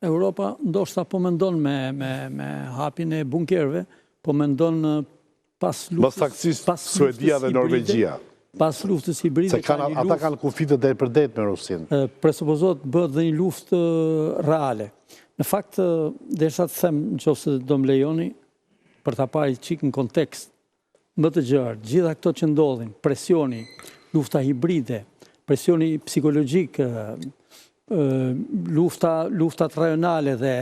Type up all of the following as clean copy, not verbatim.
Europa ndoshta po mendon me hapjen e bunkerëve, po mendon pas luftës. Suedia dhe Norvegjia. Pas luftës hibride. Se ata kanë kufitë deri për det me Rusinë. Presupozohet bëhet dhe një luftë reale. Në fakt, derisa të them nëse do më lejoni, për ta parë çik në kontekst më të gjerë, gjitha këto që ndodhin, presioni, lufta hibride, presioni psikologjik, luftat rajonale dhe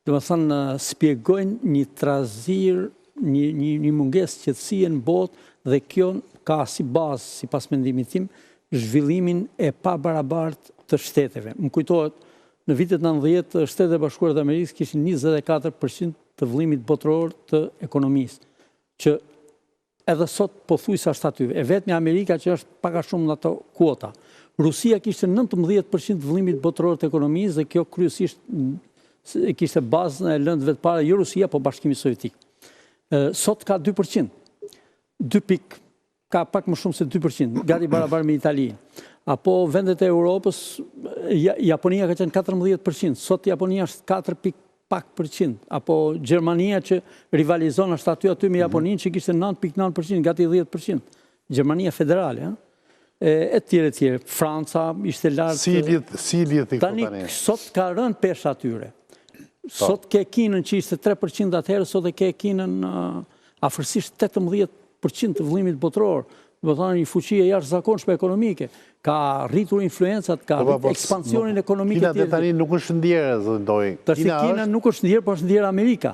domethënë spjegojnë një trazir, një mungesë qetësie në botë dhe kjo ka si bazë, sipas mendimit tim, zhvillimin e pabarabartë të shteteve. Më kujtohet në vitet 90 Shtetet e Bashkuara të Amerikës kishin 24% të vëllimit botëror të ekonomisë, që edhe sot pothuajse është aty. E vetmja Amerika që është pak a shumë në ato kuota. Rusia kishte 19% të vëllimit botëror të ekonomisë dhe kjo kryesisht kishte bazën e lëndëve të para, jo Rusia, po Bashkimi Sovjetik. Sot ka 2%. 2 pikë, ka pak më shumë se 2%, gati barabar me Italinë. Apo vendet e Europës, Japonia ka qenë 14%, sot Japonia është 4% apo Gjermania që rivalizon është aty me Japoninë që kishte 9.9%, gati 10%. Gjermania federale, e tjere. Franca ishte lartë. Si lidh i tani? Sot ka rënë peshë atyre. Sot ke Kinën që ishte 3% atëherë, sot e ke Kinën afërsisht 18% të vëllimit botëror. Do të thonë një fuqi e jashtëzakonshme ekonomike. Ka rritur influencat, ka rritur ekspansionin ekonomik e tjerë. Kina tani nuk është ndjerë, zotëndoj. Kina nuk është ndjerë, por është ndjerë Amerika.